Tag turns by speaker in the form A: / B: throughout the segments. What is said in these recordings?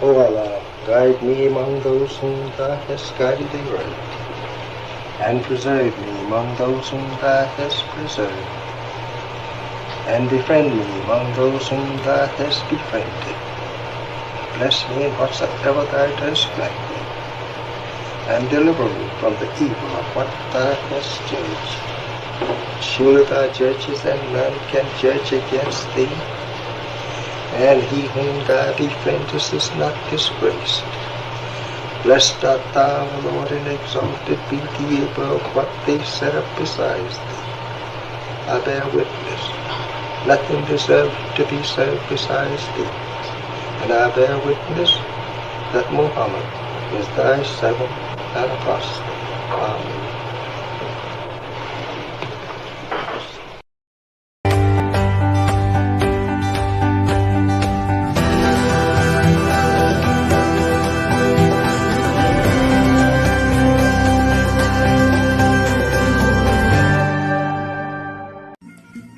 A: O Allah, guide me among those whom Thou hast guided aright, and preserve me among those whom Thou hast preserved, and befriend me among those whom Thou hast befriended. Bless me in whatsoever Thou dost grant me, and deliver me from the evil of what Thou hast judged. Surely Thou judgest, and none can judge against Thee, and he whom Thou befriendest is not disgraced. Blessed art Thou, O Lord, and exalted be Thee above what they set up besides Thee. I bear witness, nothing deserves to be served besides Thee, and I bear witness that Muhammad is Thy servant and apostle. Amen.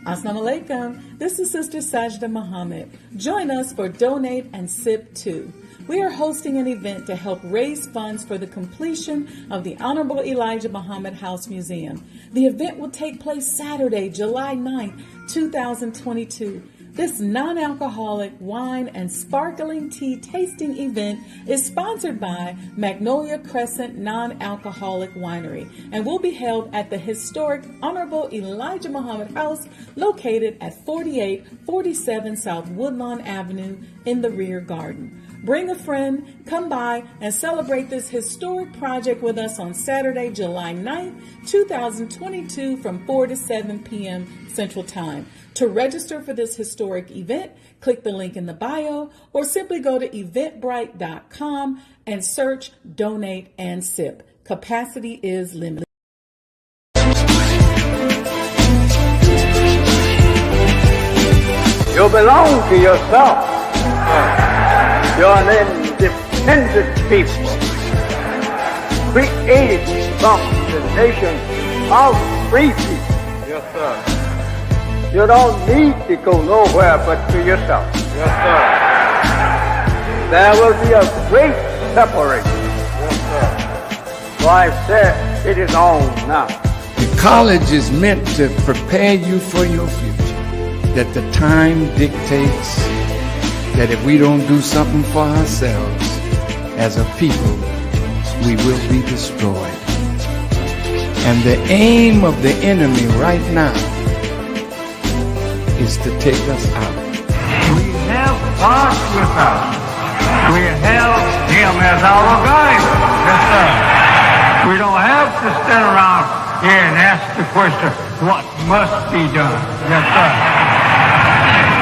B: Assalamu alaikum. This is Sister Sajdah Muhammad. Join us for Donate and Sip 2. We are hosting an event to help raise funds for the completion of the Honorable Elijah Muhammad House Museum. The event will take place Saturday, July 9th, 2022. This non-alcoholic wine and sparkling tea tasting event is sponsored by Magnolia Crescent Non-Alcoholic Winery and will be held at the historic Honorable Elijah Muhammad House located at 4847 South Woodlawn Avenue in the rear garden. Bring a friend, come by, and celebrate this historic project with us on Saturday, July 9th, 2022 from 4 to 7 p.m. Central Time. To register for this historic event, click the link in the bio or simply go to eventbrite.com and search Donate and Sip. Capacity is limited.
C: You belong to yourself. You're an independent people, created from the nation of free people. Yes, sir. You don't need to go nowhere but to yourself. Yes, sir. There will be a great separation. Yes, sir. So I said, it is on now.
D: The college is meant to prepare you for your future. That the time dictates that if we don't do something for ourselves as a people, we will be destroyed. And the aim of the enemy right now is to take us out.
C: We have God with us. We have Him as our guide. Yes, sir. We don't have to stand around here and ask the question, what must be done? Yes, sir.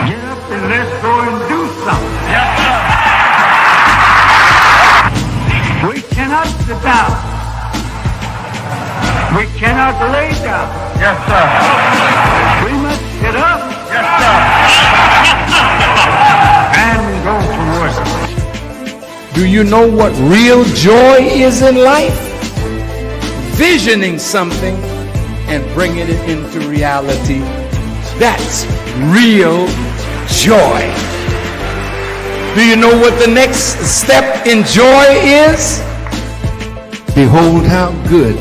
C: Get up and let's go and do something. Yes, sir. We cannot sit down. We cannot lay down. Yes, sir. We must get up. Yes, sir. And go to work.
D: Do you know what real joy is in life? Visioning something and bringing it into reality. That's real joy. Do you know what the next step in joy is? Behold how good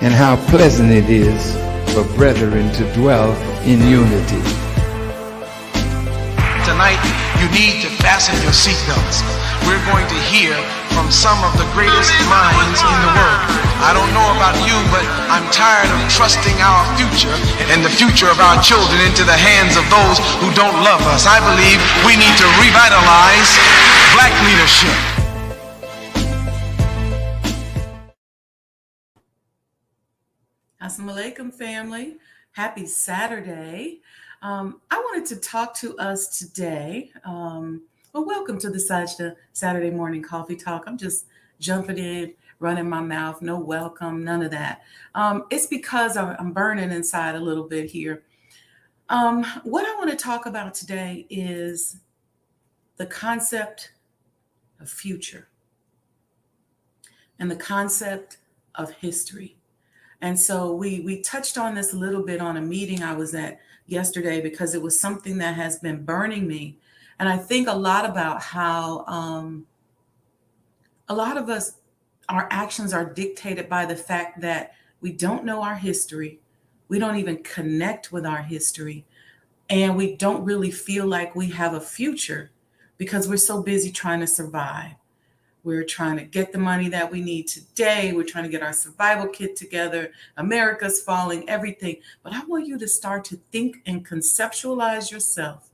D: and how pleasant it is for brethren to dwell in unity.
E: Tonight, you need to fasten your seatbelts. We're going to hear from some of the greatest minds in the world. I don't know about you, but I'm tired of trusting our future and the future of our children into the hands of those who don't love us. I believe we need to revitalize black leadership.
B: Assalamu alaikum, family. Happy Saturday. I wanted to talk to us today. Well, welcome to the Sajdah Saturday Morning Coffee Talk. I'm just jumping in, running my mouth, no welcome, none of that. It's because I'm burning inside a little bit here. What I want to talk about today is the concept of future and the concept of history. And so we touched on this a little bit on a meeting I was at yesterday because it was something that has been burning me And I think a lot about how a lot of us, our actions are dictated by the fact that we don't know our history. We don't even connect with our history. And we don't really feel like we have a future because we're so busy trying to survive. We're trying to get the money that we need today. We're trying to get our survival kit together. America's falling, everything. But I want you to start to think and conceptualize yourself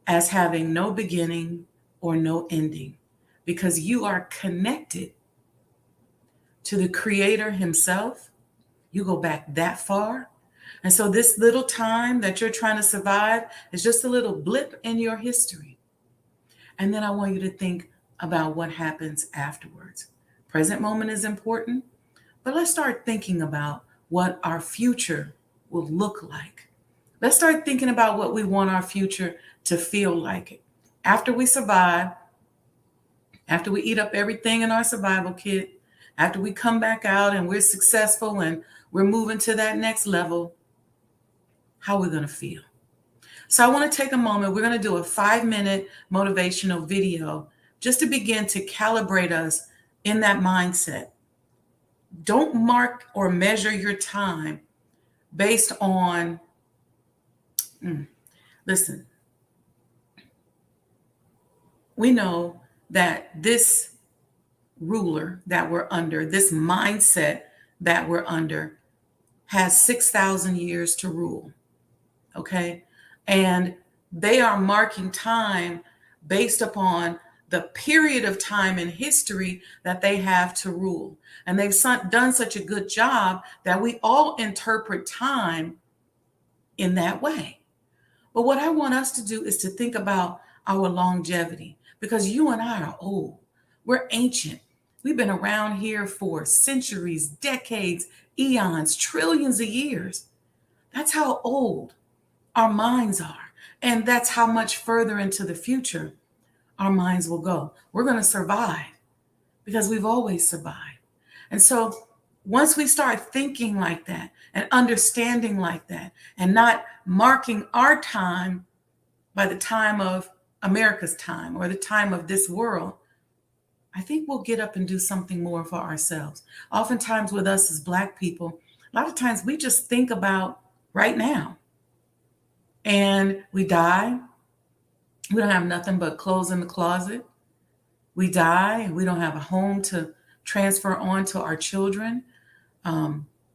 B: as having no beginning or no ending, because you are connected to the Creator Himself. You go back that far. And so this little time that you're trying to survive is just a little blip in your history. And then I want you to think about what happens afterwards. Present moment is important, but let's start thinking about what our future will look like. Let's start thinking about what we want our future to feel like. After we survive, after we eat up everything in our survival kit, after we come back out and we're successful and we're moving to that next level, how we're going to feel. So I want to take a moment. We're going to do a 5-minute motivational video just to begin to calibrate us in that mindset. Don't mark or measure your time based on, listen, we know that this ruler that we're under, this mindset that we're under, has 6,000 years to rule. Okay? And they are marking time based upon the period of time in history that they have to rule. And they've done such a good job that we all interpret time in that way. But what I want us to do is to think about our longevity, because you and I are old. We're ancient. We've been around here for centuries, decades, eons, trillions of years. That's how old our minds are. And that's how much further into the future our minds will go. We're going to survive because we've always survived. And so once we start thinking like that and understanding like that and not marking our time by the time of America's time or the time of this world, I think we'll get up and do something more for ourselves. Oftentimes with us as Black people, a lot of times we just think about right now. And we die. We don't have nothing but clothes in the closet. We die and we don't have a home to transfer on to our children.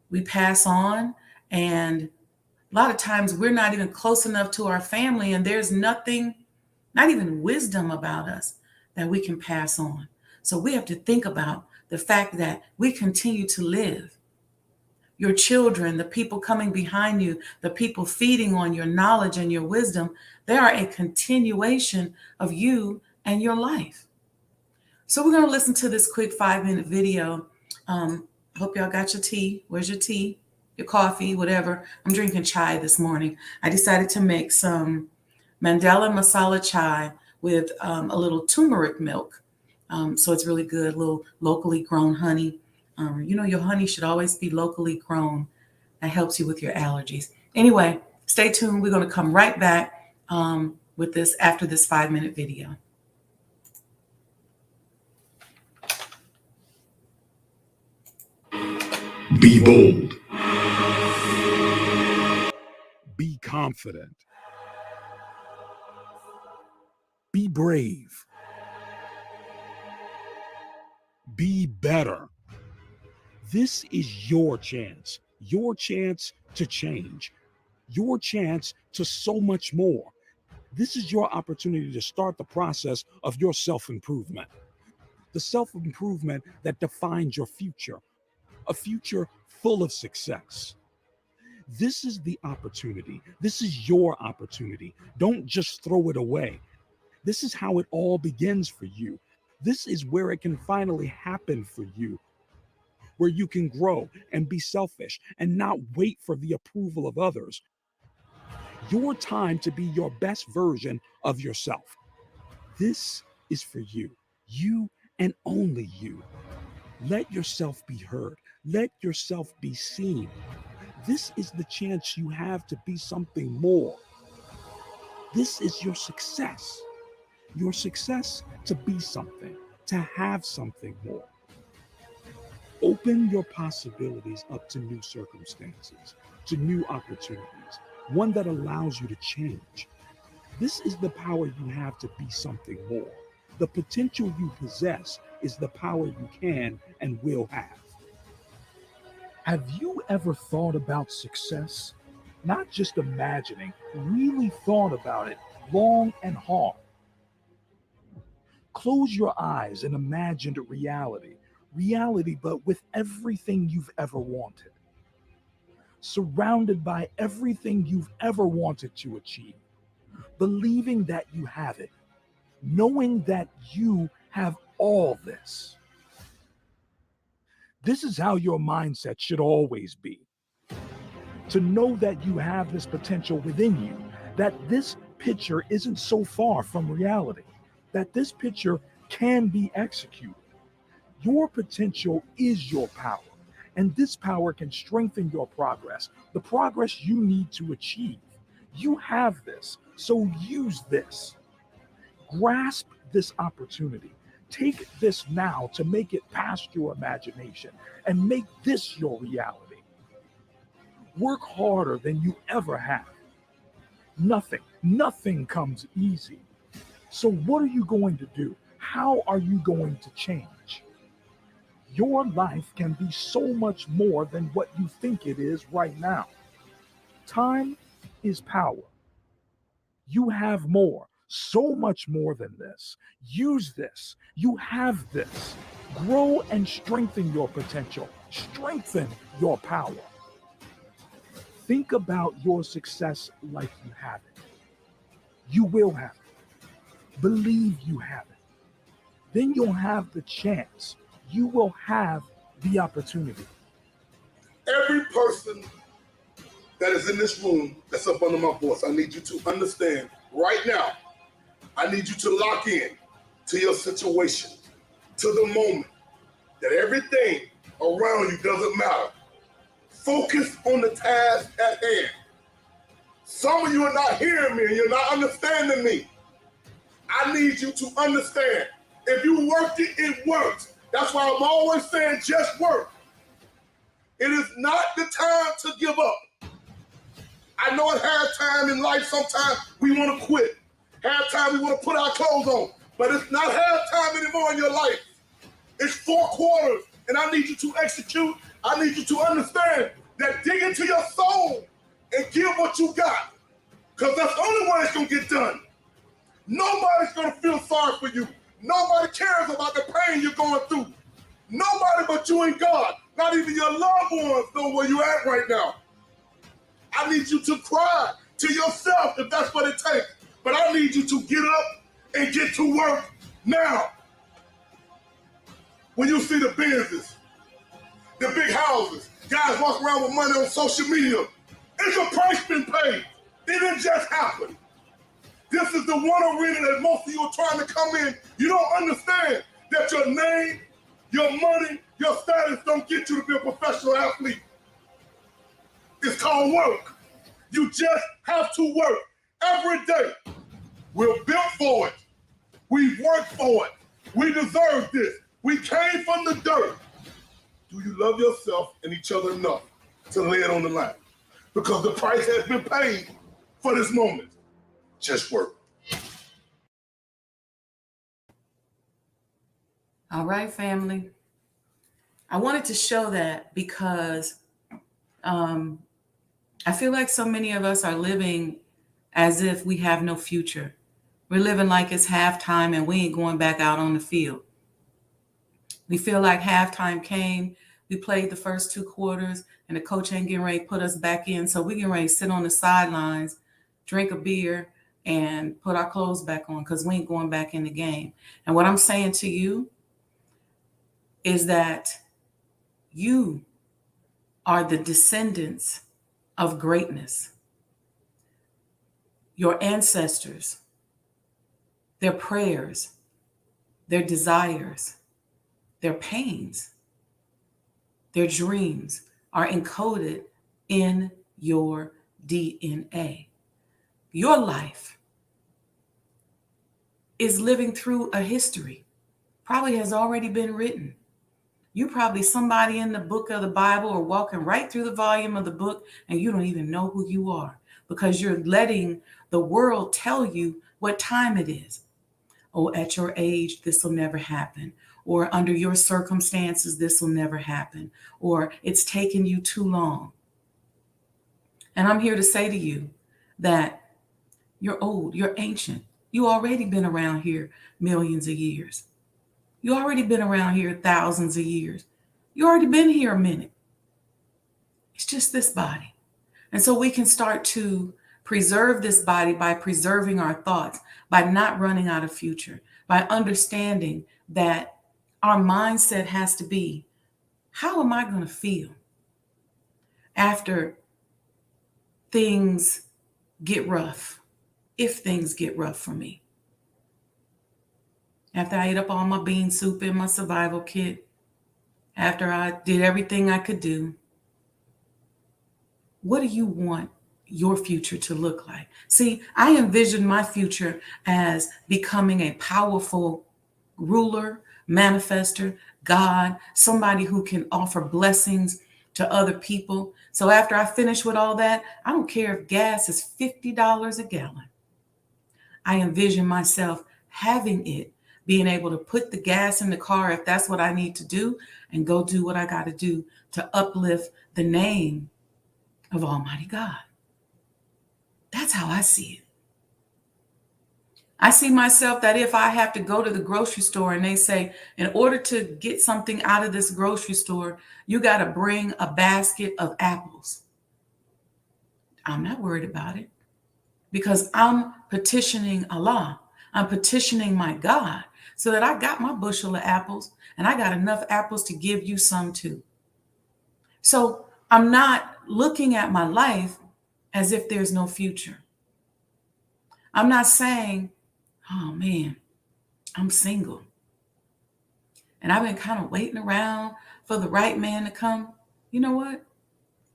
B: We pass on, and a lot of times we're not even close enough to our family, and there's nothing, not even wisdom about us that we can pass on. So we have to think about the fact that we continue to live. Your children, the people coming behind you, the people feeding on your knowledge and your wisdom, they are a continuation of you and your life. So we're going to listen to this quick 5-minute video. I hope y'all got your tea. Where's your tea? Your coffee, whatever. I'm drinking chai this morning. I decided to make some Mandela masala chai with a little turmeric milk. So it's really good, a little locally grown honey. Your honey should always be locally grown. That helps you with your allergies. Anyway, stay tuned. We're going to come right back with this after this 5-minute video.
F: Be bold. Be confident. Be brave. Be better. This is your chance to change, your chance to so much more. This is your opportunity to start the process of your self-improvement, the self-improvement that defines your future, a future full of success. This is the opportunity. This is your opportunity. Don't just throw it away. This is how it all begins for you. This is where it can finally happen for you, where you can grow and be selfish and not wait for the approval of others. Your time to be your best version of yourself. This is for you and only you. Let yourself be heard. Let yourself be seen. This is the chance you have to be something more. This is your success. Your success to be something, to have something more. Open your possibilities up to new circumstances, to new opportunities, one that allows you to change. This is the power you have to be something more. The potential you possess is the power you can and will have. Have you ever thought about success? Not just imagining, really thought about it long and hard. Close your eyes and imagine reality, but with everything you've ever wanted. Surrounded by everything you've ever wanted to achieve. Believing that you have it. Knowing that you have all this. This is how your mindset should always be. To know that you have this potential within you, that this picture isn't so far from reality, that this picture can be executed. Your potential is your power, and this power can strengthen your progress, the progress you need to achieve. You have this, so use this. Grasp this opportunity. Take this now to make it past your imagination and make this your reality. Work harder than you ever have. Nothing comes easy. So what are you going to do? How are you going to change? Your life can be so much more than what you think it is right now. Time is power. You have more, so much more than this. Use this. You have this. Grow and strengthen your potential. Strengthen your power. Think about your success like you have it. You will have it. Believe you have it. Then you'll have the chance. You will have the opportunity.
G: Every person that is in this room that's up under my voice, I need you to understand right now, I need you to lock in to your situation, to the moment, that everything around you doesn't matter. Focus on the task at hand. Some of you are not hearing me and you're not understanding me. I need you to understand. If you work it, it works. That's why I'm always saying just work. It is not the time to give up. I know at halftime in life, sometimes we want to quit. Halftime, we want to put our clothes on. But it's not halftime anymore in your life. It's 4 quarters, and I need you to execute. I need you to understand that dig into your soul and give what you got. Because that's the only way it's going to get done. Nobody's going to feel sorry for you. Nobody cares about the pain you're going through. Nobody but you and God. Not even your loved ones know where you're at right now. I need you to cry to yourself if that's what it takes. But I need you to get up and get to work now. When you see the Benzes, the big houses, guys walk around with money on social media, it's a price been paid. It didn't just happen. This is the one arena that most of you are trying to come in. You don't understand that your name, your money, your status don't get you to be a professional athlete. It's called work. You just have to work every day. We're built for it. We worked for it. We deserve this. We came from the dirt. Do you love yourself and each other enough to lay it on the line? Because the price has been paid for this moment. Just work.
B: All right, family. I wanted to show that because I feel like so many of us are living as if we have no future. We're living like it's halftime and we ain't going back out on the field. We feel like halftime came, we played the first 2 quarters, and the coach ain't getting ready to put us back in. So we getting ready to sit on the sidelines, drink a beer, and put our clothes back on because we ain't going back in the game. And what I'm saying to you is that you are the descendants of greatness. Your ancestors, their prayers, their desires, their pains, their dreams are encoded in your DNA. Your life is living through a history, probably has already been written. You probably somebody in the book of the Bible or walking right through the volume of the book, and you don't even know who you are because you're letting the world tell you what time it is. Oh, at your age, this will never happen. Or under your circumstances, this will never happen. Or it's taken you too long. And I'm here to say to you that you're old, you're ancient. You already been around here millions of years. You already been around here thousands of years. You already been here a minute. It's just this body. And so we can start to preserve this body by preserving our thoughts, by not running out of future, by understanding that our mindset has to be, how am I going to feel after things get rough, if things get rough for me? After I ate up all my bean soup in my survival kit, after I did everything I could do, what do you want your future to look like? See, I envision my future as becoming a powerful ruler, manifester, God, somebody who can offer blessings to other people. So after I finish with all that, I don't care if gas is $50 a gallon. I envision myself having it, being able to put the gas in the car if that's what I need to do, and go do what I got to do to uplift the name of Almighty God. That's how I see it. I see myself that if I have to go to the grocery store and they say, in order to get something out of this grocery store, you got to bring a basket of apples. I'm not worried about it because I'm petitioning Allah. I'm petitioning my God so that I got my bushel of apples and I got enough apples to give you some too. So I'm not looking at my life as if there's no future. I'm not saying, oh man, I'm single and I've been kind of waiting around for the right man to come. You know what?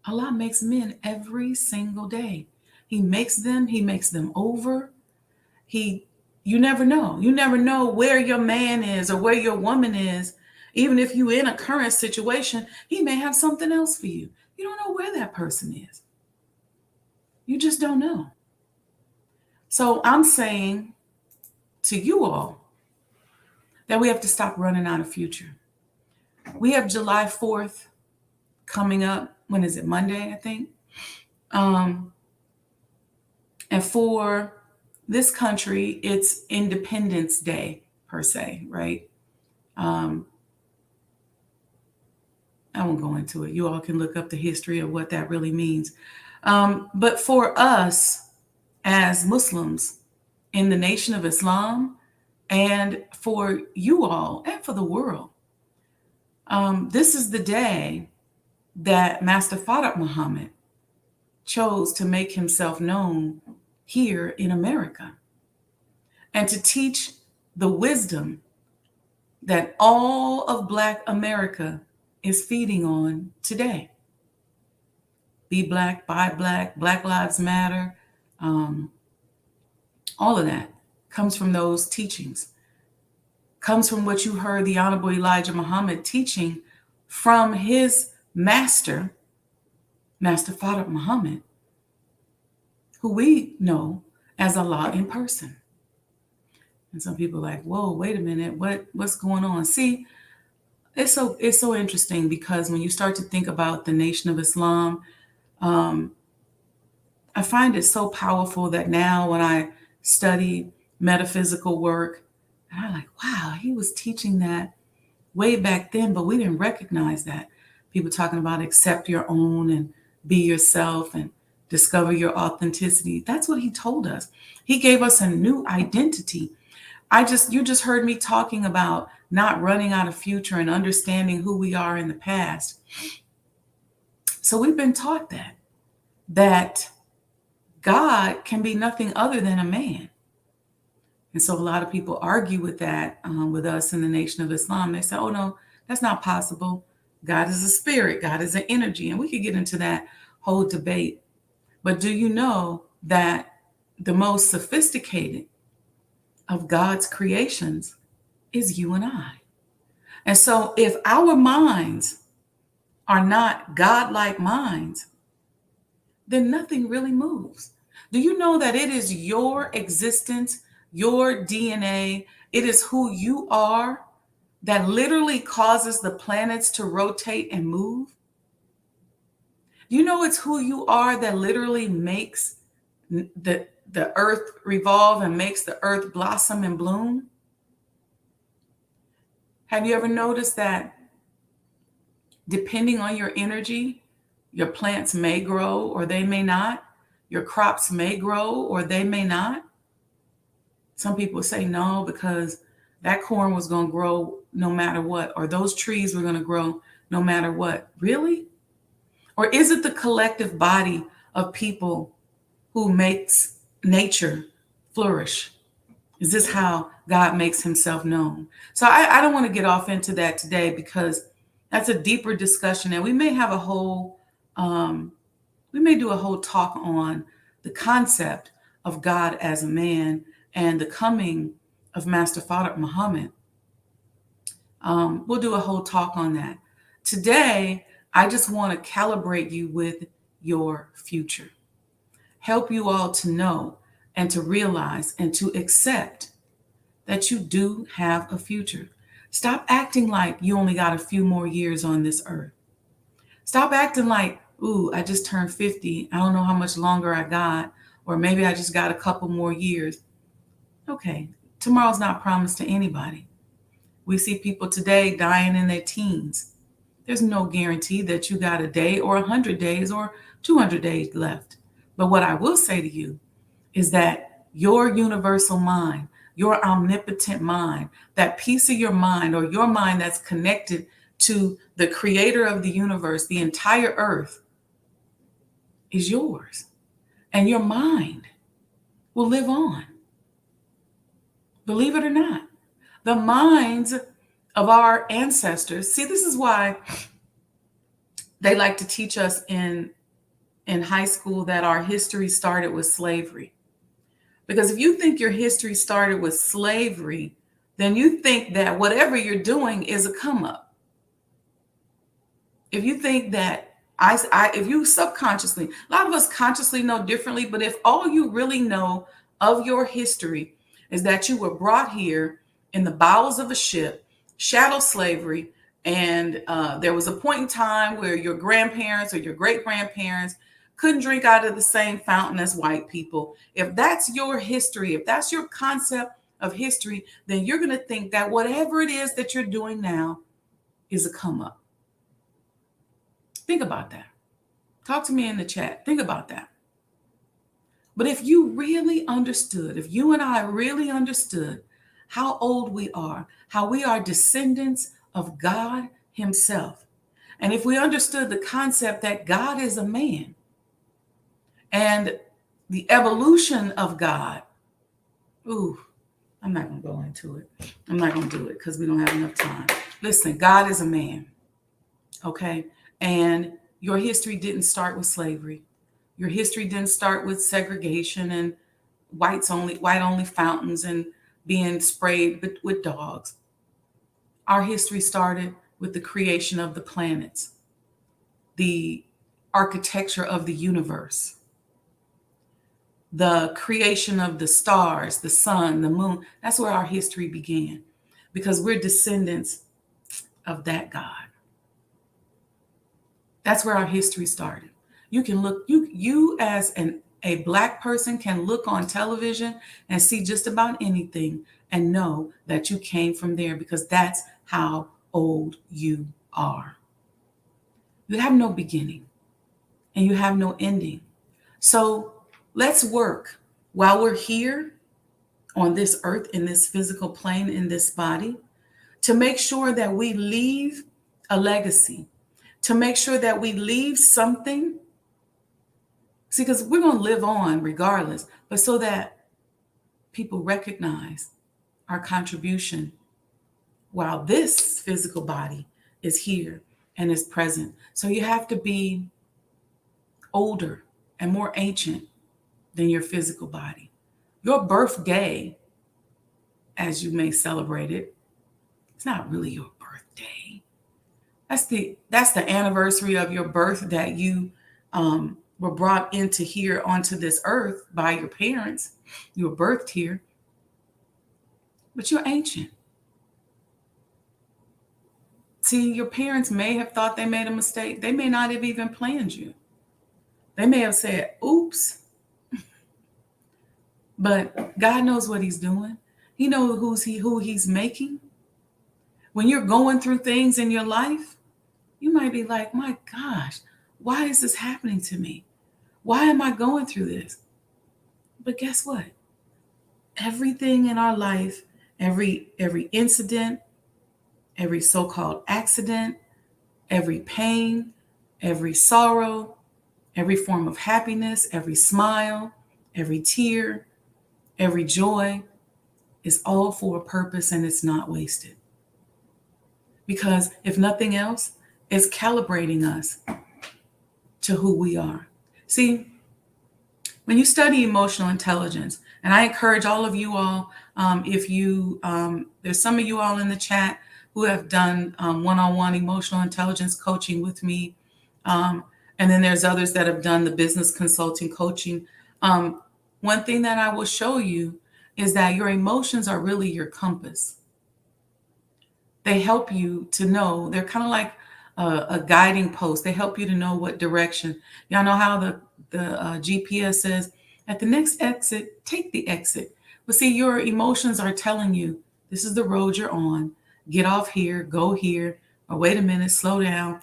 B: Allah makes men every single day. He makes them over. You never know. You never know where your man is or where your woman is. Even if you're in a current situation, he may have something else for you. You don't know where that person is. You just don't know. So I'm saying to you all that we have to stop running out of future. We have July 4th coming up. When is it? Monday, I think. And for this country, it's Independence Day per se, right? I won't go into it. You all can look up the history of what that really means. But for us as Muslims in the Nation of Islam, and for you all and for the world, this is the day that Master Sajdah Muhammad chose to make himself known here in America and to teach the wisdom that all of Black America is feeding on today. Be Black, buy Black, Black Lives Matter, all of that comes from those teachings, comes from what you heard the Honorable Elijah Muhammad teaching from his master, Master Sajdah Muhammad, who we know as Allah in person. And some people are like, whoa, wait a minute, what's going on? See, it's so interesting because when you start to think about the Nation of Islam, I find it so powerful that now when I study metaphysical work, and I'm like, wow, he was teaching that way back then, but we didn't recognize that. People talking about accept your own and be yourself and discover your authenticity. That's what he told us. He gave us a new identity. You just heard me talking about not running out of future and understanding who we are in the past. So we've been taught that God can be nothing other than a man. And so a lot of people argue with that with us in the Nation of Islam. They say, oh, no, that's not possible. God is a spirit. God is an energy. And we could get into that whole debate. But do you know that the most sophisticated of God's creations is you and I. And so if our minds are not God-like minds, then nothing really moves. Do you know that it is your existence, your DNA, it is who you are that literally causes the planets to rotate and move? Do you know it's who you are that literally makes the earth revolve and makes the earth blossom and bloom? Have you ever noticed that depending on your energy, your plants may grow or they may not? Your crops may grow or they may not? Some people say no, because that corn was going to grow no matter what, or those trees were going to grow no matter what. Really? Or is it the collective body of people who makes nature flourish? Is this how God makes himself known? So I don't want to get off into that today, because that's a deeper discussion. And we may have a whole, we may do a whole talk on the concept of God as a man and the coming of Master Sajdah Muhammad. We'll do a whole talk on that. Today, I just want to calibrate you with your future. Help you all to know and to realize and to accept that you do have a future. Stop acting like you only got a few more years on this earth. Stop acting like, ooh, I just turned 50. I don't know how much longer I got, or maybe I just got a couple more years. Okay, tomorrow's not promised to anybody. We see people today dying in their teens. There's no guarantee that you got a day or 100 days or 200 days left. But what I will say to you is that your universal mind, your omnipotent mind, that piece of your mind, or your mind that's connected to the creator of the universe, the entire earth, is yours. And your mind will live on. Believe it or not. The minds of our ancestors, see, this is why they like to teach us in high school that our history started with slavery. Because if you think your history started with slavery, then you think that whatever you're doing is a come up. If you think that if you subconsciously, a lot of us consciously know differently, but if all you really know of your history is that you were brought here in the bowels of a ship, chattel slavery, and there was a point in time where your grandparents or your great-grandparents couldn't drink out of the same fountain as white people. If that's your history, if that's your concept of history, then you're going to think that whatever it is that you're doing now is a come up. Think about that. Talk to me in the chat. Think about that. But if you really understood, if you and I really understood how old we are, how we are descendants of God himself, and if we understood the concept that God is a man, and the evolution of God, ooh, I'm not going to go into it. I'm not going to do it because we don't have enough time. Listen, God is a man, okay? And your history didn't start with slavery. Your history didn't start with segregation and white only fountains and being sprayed with dogs. Our history started with the creation of the planets, the architecture of the universe, the creation of the stars, the sun, the moon. That's where our history began, because we're descendants of that God. That's where our history started. You can look, you as a Black person can look on television and see just about anything and know that you came from there, because that's how old you are. You have no beginning and you have no ending. So let's work while we're here on this earth, in this physical plane, in this body, to make sure that we leave a legacy, to make sure that we leave something. See, because we're going to live on regardless, but so that people recognize our contribution while this physical body is here and is present. So you have to be older and more ancient than your physical body. Your birthday as you may celebrate it, it's not really your birthday. That's the anniversary of your birth, that you were brought into here onto this earth by your parents. You were birthed here, but you're ancient. See, your parents may have thought they made a mistake. They may not have even planned you. They may have said, oops. But God knows what he's doing. He knows who he's making. When you're going through things in your life, you might be like, my gosh, why is this happening to me? Why am I going through this? But guess what? Everything in our life, every incident, every so-called accident, every pain, every sorrow, every form of happiness, every smile, every tear, every joy is all for a purpose, and it's not wasted. Because if nothing else, it's calibrating us to who we are. See, when you study emotional intelligence, and I encourage all of you all, if you, there's some of you all in the chat who have done one-on-one emotional intelligence coaching with me. And then there's others that have done the business consulting coaching. One thing that I will show you is that your emotions are really your compass. They help you to know, they're kind of like a guiding post. They help you to know what direction. Y'all know how the GPS says, at the next exit, take the exit. But see, your emotions are telling you, this is the road you're on. Get off here, go here, or wait a minute, slow down.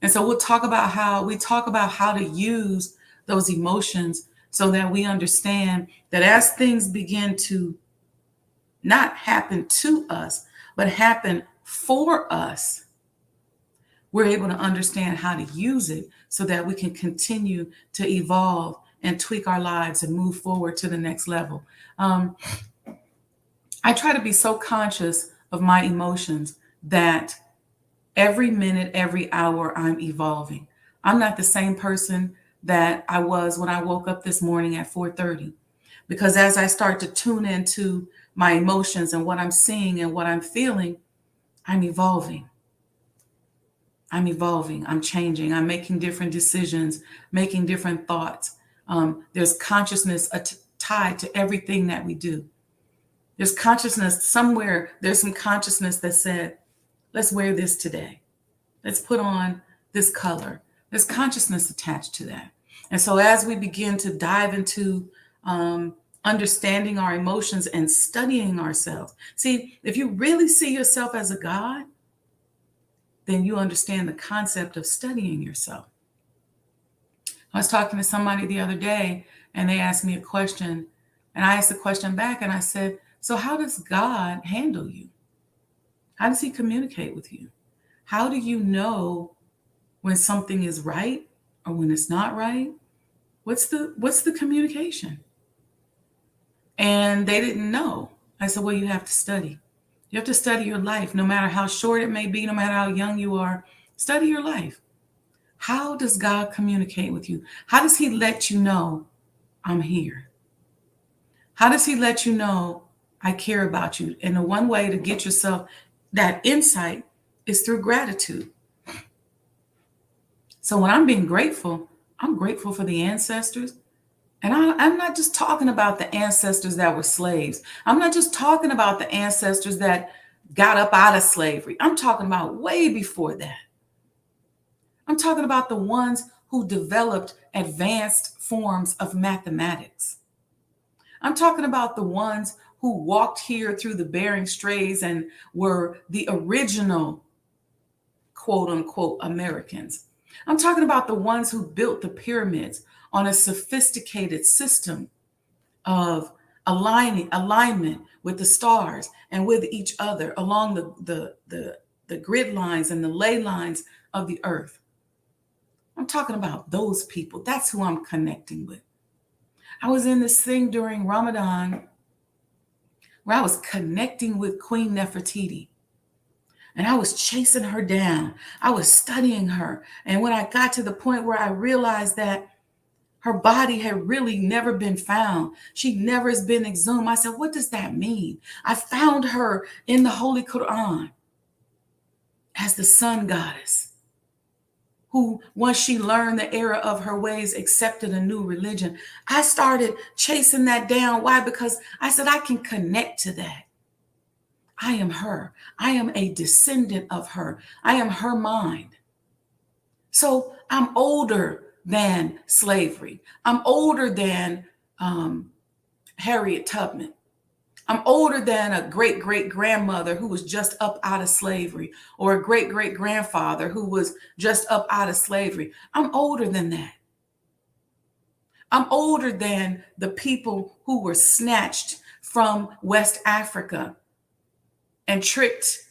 B: And so we'll talk about how to use those emotions so that we understand that as things begin to not happen to us, but happen for us, we're able to understand how to use it so that we can continue to evolve and tweak our lives and move forward to the next level. I try to be so conscious of my emotions that every minute, every hour, I'm evolving. I'm not the same person that I was when I woke up this morning at 4:30. Because as I start to tune into my emotions and what I'm seeing and what I'm feeling, I'm evolving. I'm changing. I'm making different decisions, making different thoughts. There's consciousness tied to everything that we do. There's consciousness somewhere. There's some consciousness that said, let's wear this today. Let's put on this color. There's consciousness attached to that. And so as we begin to dive into understanding our emotions and studying ourselves, see, if you really see yourself as a God, then you understand the concept of studying yourself. I was talking to somebody the other day, and they asked me a question, and I asked the question back, and I said, so how does God handle you? How does he communicate with you? How do you know when something is right or when it's not right? What's the communication? And they didn't know. I said, well, you have to study. You have to study your life, no matter how short it may be, no matter how young you are. Study your life. How does God communicate with you? How does he let you know I'm here? How does he let you know I care about you? And the one way to get yourself that insight is through gratitude. So when I'm being grateful, I'm grateful for the ancestors. And I'm not just talking about the ancestors that were slaves. I'm not just talking about the ancestors that got up out of slavery. I'm talking about way before that. I'm talking about the ones who developed advanced forms of mathematics. I'm talking about the ones who walked here through the Bering Straits and were the original, quote unquote, Americans. I'm talking about the ones who built the pyramids on a sophisticated system of alignment with the stars and with each other along the grid lines and the ley lines of the earth. I'm talking about those people. That's who I'm connecting with. I was in this thing during Ramadan where I was connecting with Queen Nefertiti. And I was chasing her down. I was studying her. And when I got to the point where I realized that her body had really never been found. She never has been exhumed. I said, what does that mean? I found her in the Holy Quran as the sun goddess, who, once she learned the error of her ways, accepted a new religion. I started chasing that down. Why? Because I said, I can connect to that. I am her. I am a descendant of her. I am her mind. So I'm older than slavery. I'm older than Harriet Tubman. I'm older than a great-great-grandmother who was just up out of slavery, or a great-great-grandfather who was just up out of slavery. I'm older than that. I'm older than the people who were snatched from West Africa and tricked,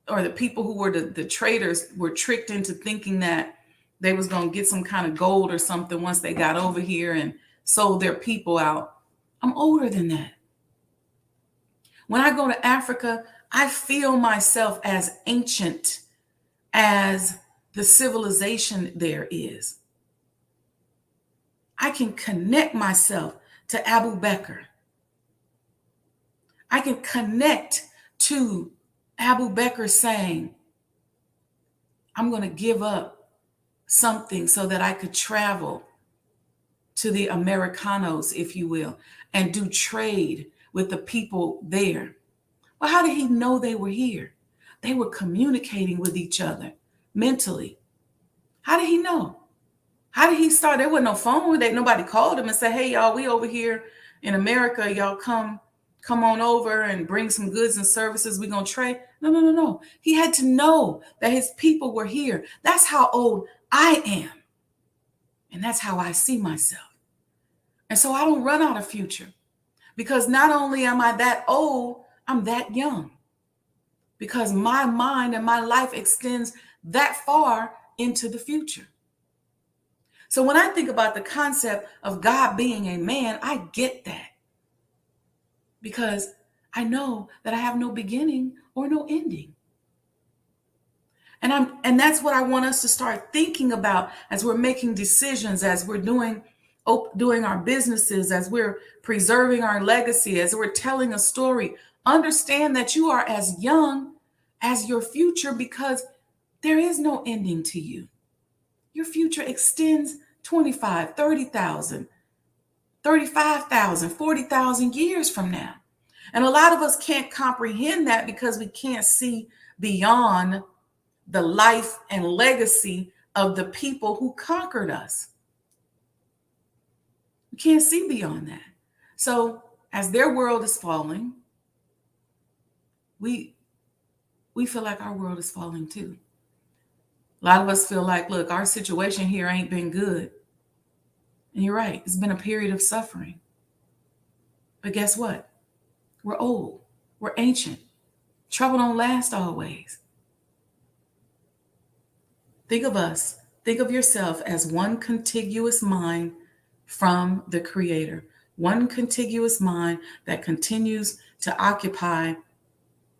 B: or the people who were the traders were tricked into thinking that they was going to get some kind of gold or something once they got over here and sold their people out. I'm older than that. When I go to Africa, I feel myself as ancient as the civilization there is. I can connect myself to Abu Bakr. I can connect to Abu Bakr saying, I'm going to give up something so that I could travel to the Americanos, if you will, and do trade with the people there. Well, how did he know they were here? They were communicating with each other mentally. How did he know? How did he start? There was no phone. Nobody called him and said, hey, y'all, we over here in America. Y'all come on over and bring some goods and services. We're going to trade. No. He had to know that his people were here. That's how old I am. And that's how I see myself. And so I don't run out of future, because not only am I that old, I'm that young, because my mind and my life extends that far into the future. So when I think about the concept of God being a man, I get that, because I know that I have no beginning or no ending. And that's what I want us to start thinking about as we're making decisions, as we're doing our businesses, as we're preserving our legacy, as we're telling a story. Understand that you are as young as your future, because there is no ending to you. Your future extends 25, 30,000, 35,000, 40,000 years from now. And a lot of us can't comprehend that because we can't see beyond the life and legacy of the people who conquered us. We can't see beyond that. So as their world is falling, we feel like our world is falling too. A lot of us feel like, look, our situation here ain't been good. And you're right, it's been a period of suffering. But guess what? We're old, we're ancient. Trouble don't last always. Think of us, think of yourself as one contiguous mind from the Creator, one contiguous mind that continues to occupy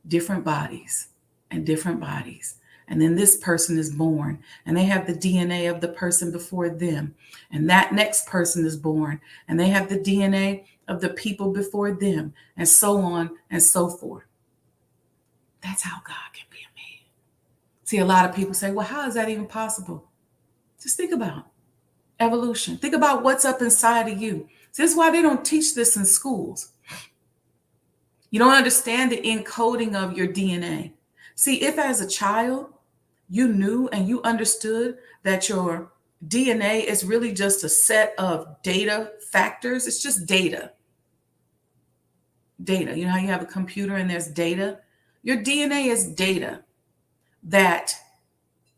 B: different bodies and different bodies. And then this person is born and they have the DNA of the person before them. And that next person is born and they have the DNA of the people before them, and so on and so forth. That's how God can be a man. See, a lot of people say, well, how is that even possible? Just think about evolution. Think about what's up inside of you. See, this is why they don't teach this in schools. You don't understand the encoding of your DNA. See, if as a child, you knew and you understood that your DNA is really just a set of data factors. It's just data. Data. You know how you have a computer and there's data? Your DNA is data that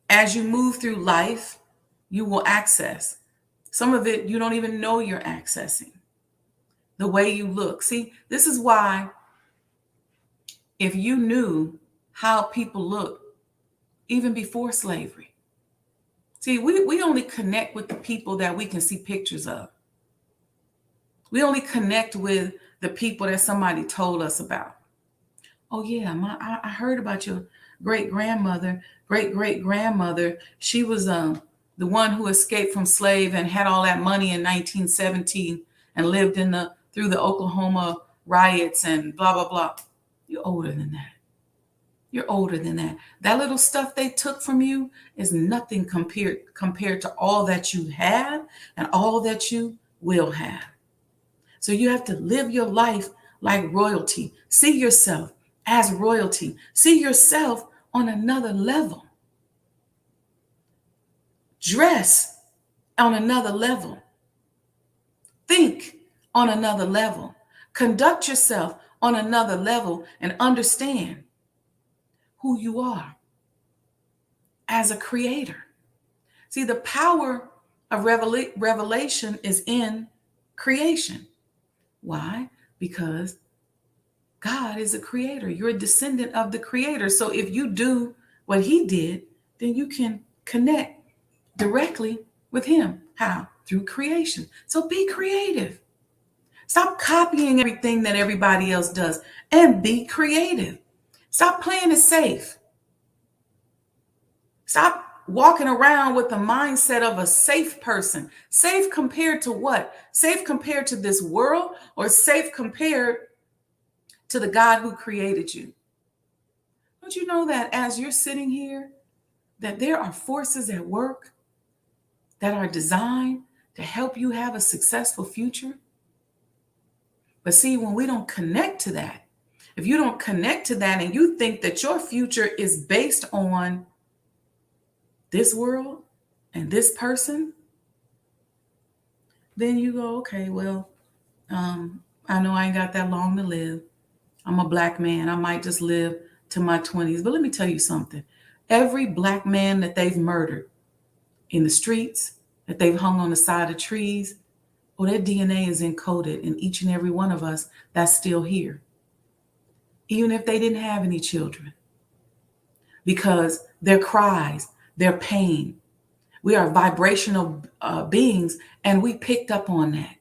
B: as you move through life, you will access. Some of it you don't even know you're accessing. The way you look. See, this is why if you knew how people look even before slavery. See, we only connect with the people that we can see pictures of. We only connect with the people that somebody told us about. Oh yeah, I heard about your great-grandmother. She was the one who escaped from slave and had all that money in 1917 and lived through the Oklahoma riots and blah, blah, blah. You're older than that. You're older than that. That little stuff they took from you is nothing compared to all that you have and all that you will have. So you have to live your life like royalty. See yourself as royalty. See yourself on another level. Dress on another level. Think on another level. Conduct yourself on another level and understand who you are as a creator. See, the power of revelation is in creation. Why? Because God is a creator. You're a descendant of the creator. So if you do what he did, then you can connect directly with him. How? Through creation. So be creative. Stop copying everything that everybody else does and be creative. Stop playing it safe. Stop walking around with the mindset of a safe person. Safe compared to what? Safe compared to this world, or safe compared to the God who created you? Don't you know that as you're sitting here, that there are forces at work that are designed to help you have a successful future? But see, when we don't connect to that, if you don't connect to that and you think that your future is based on this world and this person, then you go, okay, well, I know I ain't got that long to live. I'm a Black man. I might just live to my 20s. But let me tell you something. Every Black man that they've murdered in the streets, that they've hung on the side of trees, well, their DNA is encoded in each and every one of us that's still here. Even if they didn't have any children. Because their cries, their pain, we are vibrational beings, and we picked up on that.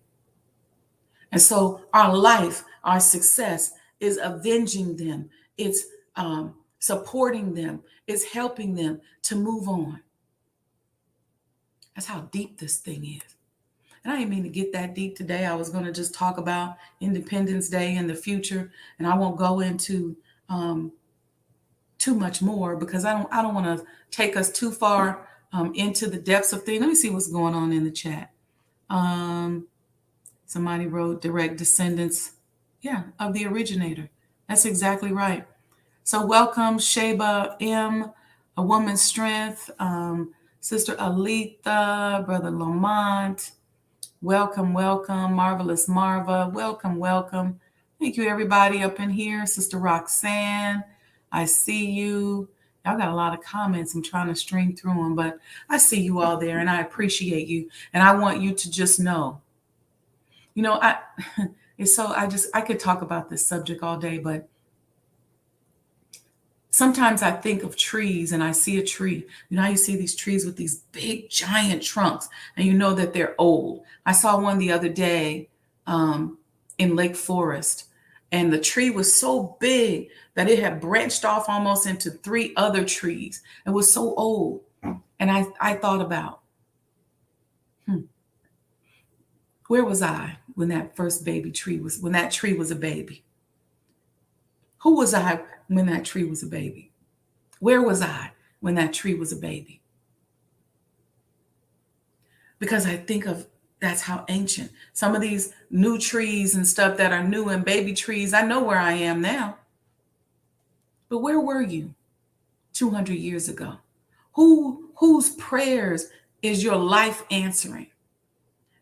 B: And so our life, our success is avenging them. It's supporting them. It's helping them to move on. That's how deep this thing is. And I didn't mean to get that deep today. I was going to just talk about Independence Day in the future, and I won't go into too much more because I don't want to take us too far into the depths of things. Let me see what's going on in the chat. Somebody wrote direct descendants, of the originator. That's exactly right. So welcome, Sheba M, A Woman's Strength, Sister Aletha, Brother Lamont. Welcome, welcome, Marvelous Marva. Welcome, welcome. Thank you, everybody up in here. Sister Roxanne, I see you. Y'all got a lot of comments. I'm trying to stream through them, but I see you all there, and I appreciate you. And I want you to just know, I could talk about this subject all day, but sometimes I think of trees and I see a tree. You know how you see these trees with these big giant trunks and you know that they're old. I saw one the other day in Lake Forest, and the tree was so big that it had branched off almost into 3 other trees. It was so old. And I thought about, where was I when that first when that tree was a baby? Who was I when that tree was a baby? Where was I when that tree was a baby? Because I think of that's how ancient. Some of these new trees and stuff that are new and baby trees, I know where I am now. But where were you 200 years ago? Whose prayers is your life answering?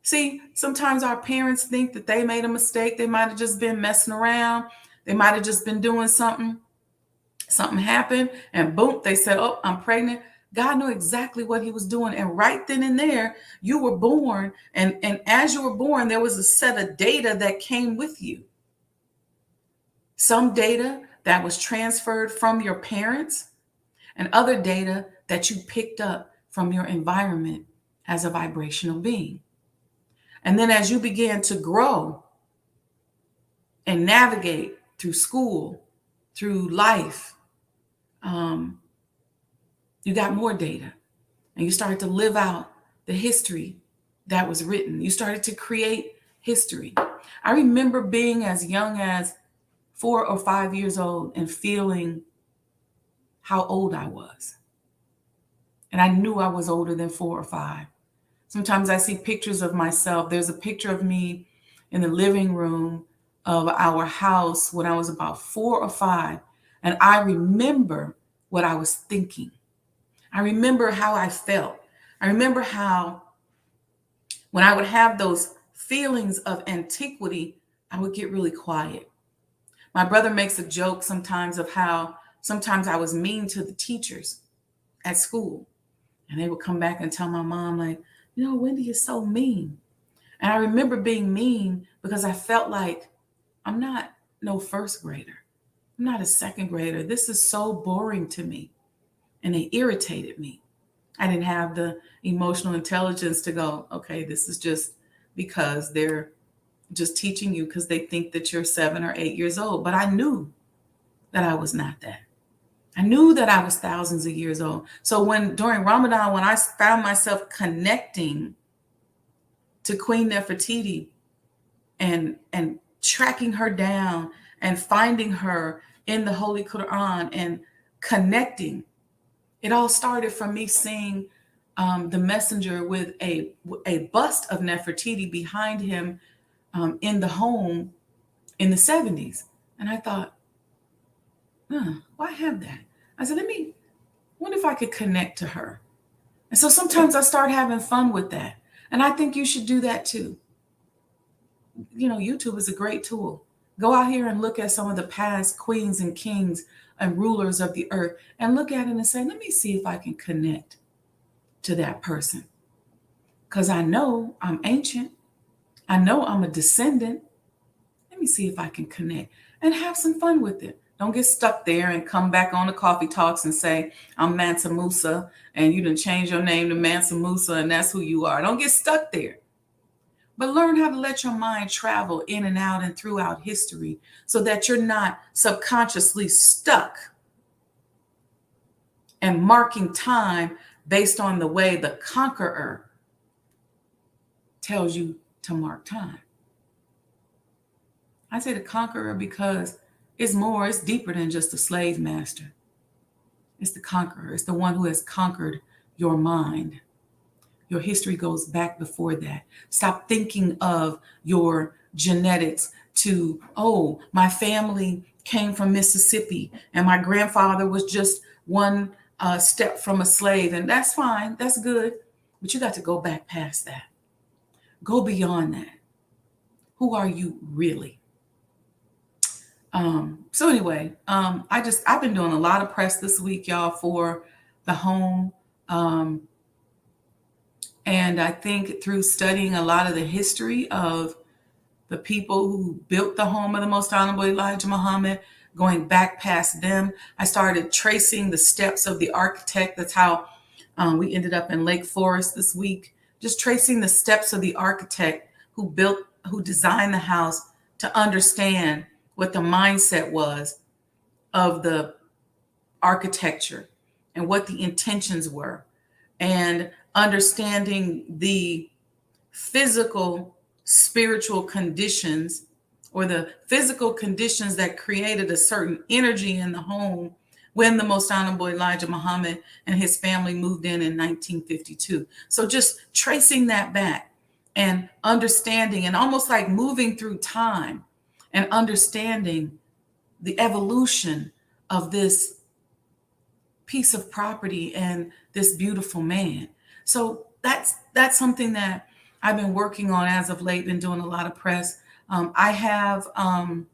B: See, sometimes our parents think that they made a mistake. They might have just been messing around. They might have just been doing something. Something happened and boom, they said, oh, I'm pregnant. God knew exactly what he was doing. And right then and there, you were born. And as you were born, there was a set of data that came with you. Some data that was transferred from your parents and other data that you picked up from your environment as a vibrational being. And then as you began to grow and navigate through school, through life, you got more data. and you started to live out the history that was written. You started to create history. I remember being as young as 4 or 5 years old and feeling how old I was. And I knew I was older than 4 or 5. Sometimes I see pictures of myself. There's a picture of me in the living room of our house when I was about 4 or 5. And I remember what I was thinking. I remember how I felt. I remember how when I would have those feelings of antiquity, I would get really quiet. My brother makes a joke sometimes of how sometimes I was mean to the teachers at school. And they would come back and tell my mom, like, Wendy is so mean. And I remember being mean because I felt like I'm not no first grader. I'm not a second grader. This is so boring to me. And they irritated me. I didn't have the emotional intelligence to go, okay, this is just because they're just teaching you because they think that you're 7 or 8 years old. But I knew that I was not that. I knew that I was thousands of years old. So during Ramadan, when I found myself connecting to Queen Nefertiti and tracking her down and finding her in the Holy Quran and connecting, it all started from me seeing the messenger with a bust of Nefertiti behind him in the home in the 70s. And I thought, why have that? I said, wonder if I could connect to her. And so sometimes I start having fun with that. And I think you should do that too. YouTube is a great tool. Go out here and look at some of the past queens and kings and rulers of the earth and look at it and say, let me see if I can connect to that person. Because I know I'm ancient. I know I'm a descendant. Let me see if I can connect and have some fun with it. Don't get stuck there and come back on the Coffee Talks and say, I'm Mansa Musa, and you done change your name to Mansa Musa, and that's who you are. Don't get stuck there. But learn how to let your mind travel in and out and throughout history so that you're not subconsciously stuck and marking time based on the way the conqueror tells you to mark time. I say the conqueror because it's deeper than just a slave master. It's the conqueror. It's the one who has conquered your mind. Your history goes back before that. Stop thinking of your genetics to, my family came from Mississippi and my grandfather was just one step from a slave. And that's fine. That's good. But you got to go back past that. Go beyond that. Who are you really? So anyway, I've been doing a lot of press this week, y'all, for the home. And I think through studying a lot of the history of the people who built the home of the Most Honorable Elijah Muhammad, going back past them, I started tracing the steps of the architect. That's how we ended up in Lake Forest this week, just tracing the steps of the architect who designed the house to understand what the mindset was of the architecture and what the intentions were, and understanding the physical, spiritual conditions or the physical conditions that created a certain energy in the home when the Most Honorable Elijah Muhammad and his family moved in 1952. So just tracing that back and understanding and almost like moving through time and understanding the evolution of this piece of property and this beautiful man. So that's something that I've been working on as of late, been doing a lot of press. I have I'm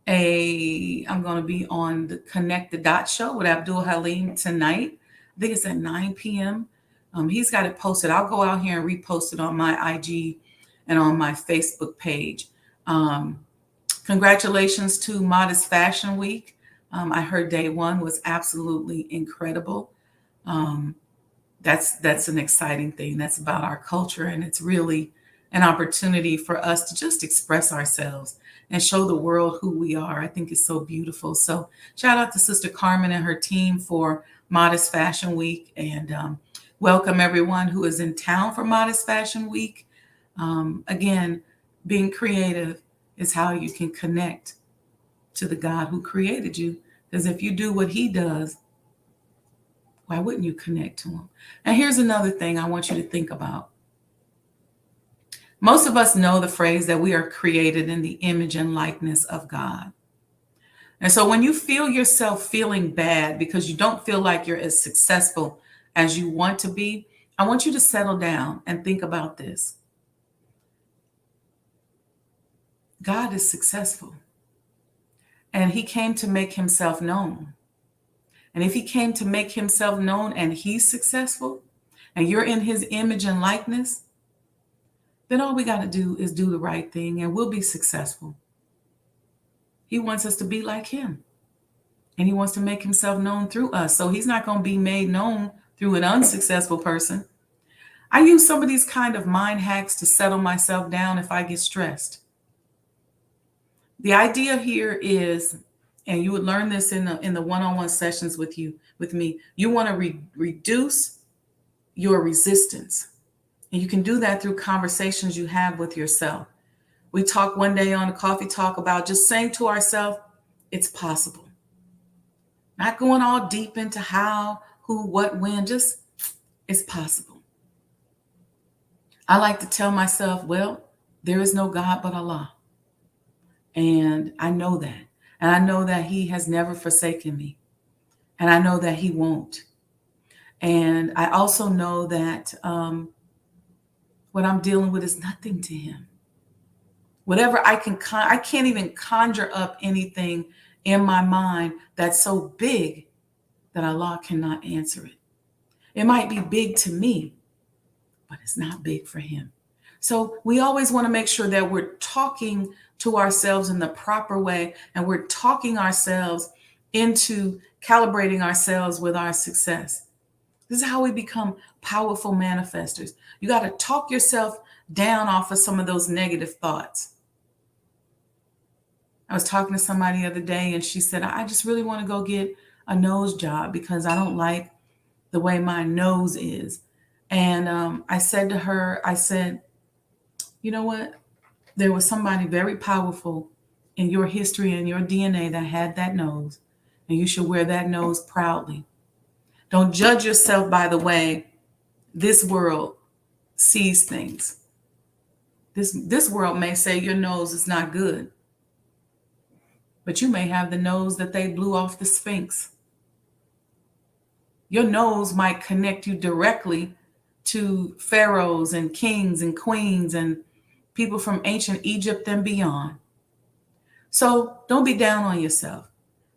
B: going to be on the Connect the Dot show with Abdul Halim tonight. I think it's at 9 p.m. He's got it posted. I'll go out here and repost it on my IG and on my Facebook page. Congratulations to Modest Fashion Week. I heard day one was absolutely incredible. That's an exciting thing. That's about our culture, and it's really an opportunity for us to just express ourselves and show the world who we are. I think it's so beautiful. So shout out to Sister Carmen and her team for Modest Fashion Week, and welcome everyone who is in town for Modest Fashion Week. Again, being creative is how you can connect to the God who created you. Because if you do what he does, why wouldn't you connect to him? And here's another thing I want you to think about. Most of us know the phrase that we are created in the image and likeness of God. And so when you feel yourself feeling bad because you don't feel like you're as successful as you want to be, I want you to settle down and think about this. God is successful, and he came to make himself known. And if he came to make himself known and he's successful, and you're in his image and likeness, then all we got to do is do the right thing and we'll be successful. He wants us to be like him, and he wants to make himself known through us. So he's not going to be made known through an unsuccessful person. I use some of these kind of mind hacks to settle myself down if I get stressed. The idea here is, and you would learn this in the one-on-one sessions with me, you want to reduce your resistance. And you can do that through conversations you have with yourself. We talked one day on a coffee talk about just saying to ourselves, it's possible. Not going all deep into how, who, what, when, just it's possible. I like to tell myself, well, there is no God but Allah. And I know that. And I know that he has never forsaken me. And I know that he won't. And I also know that what I'm dealing with is nothing to him. Whatever I can't even conjure up anything in my mind that's so big that Allah cannot answer it. It might be big to me, but it's not big for him. So we always want to make sure that we're talking to ourselves in the proper way, and we're talking ourselves into calibrating ourselves with our success. This is how we become powerful manifestors. You got to talk yourself down off of some of those negative thoughts. I was talking to somebody the other day, and she said, I just really want to go get a nose job because I don't like the way my nose is. And I said to her, you know what? There was somebody very powerful in your history and your DNA that had that nose, and you should wear that nose proudly. Don't judge yourself by the way this world sees things. This world may say your nose is not good, but you may have the nose that they blew off the Sphinx. Your nose might connect you directly to pharaohs and kings and queens and people from ancient Egypt and beyond. So don't be down on yourself.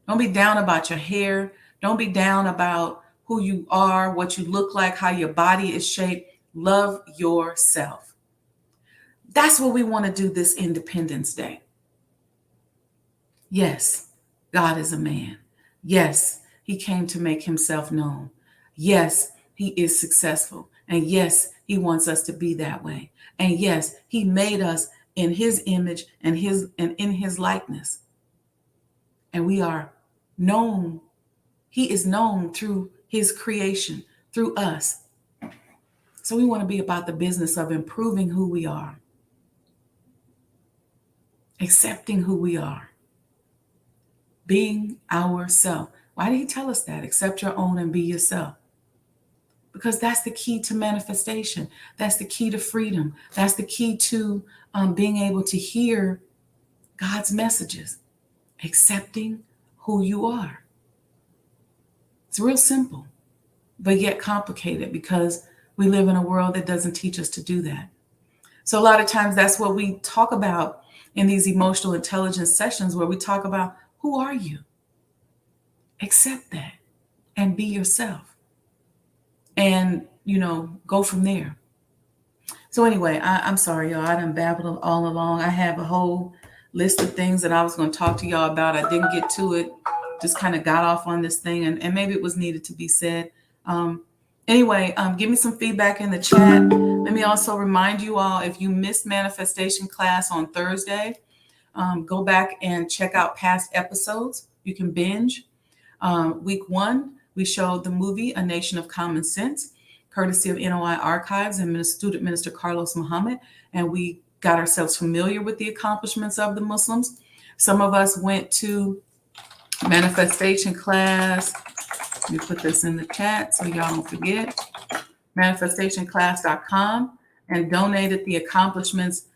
B: Don't be down about your hair. Don't be down about who you are, what you look like, how your body is shaped. Love yourself. That's what we want to do this Independence Day. Yes, God is a man. Yes, he came to make himself known. Yes, he is successful. And yes, he wants us to be that way. And yes, he made us in his image and in his likeness. And we are known. He is known through his creation, through us. So we want to be about the business of improving who we are, accepting who we are, being ourselves. Why did he tell us that? Accept your own and be yourself. Because that's the key to manifestation. That's the key to freedom. That's the key to being able to hear God's messages. Accepting who you are. It's real simple, but yet complicated because we live in a world that doesn't teach us to do that. So a lot of times that's what we talk about in these emotional intelligence sessions, where we talk about, who are you? Accept that and be yourself. And, go from there. So anyway, I'm sorry, y'all. I done babbled all along. I have a whole list of things that I was going to talk to y'all about. I didn't get to it. Just kind of got off on this thing, and maybe it was needed to be said. Anyway, give me some feedback in the chat. Let me also remind you all, if you missed manifestation class on Thursday, go back and check out past episodes. You can binge. Week 1 We showed the movie A Nation of Common Sense, courtesy of NOI Archives and Student Minister Carlos Muhammad, and we got ourselves familiar with the accomplishments of the Muslims. Some of us went to manifestation class. Let me put this in the chat so y'all don't forget. Manifestationclass.com, and downloaded the accomplishments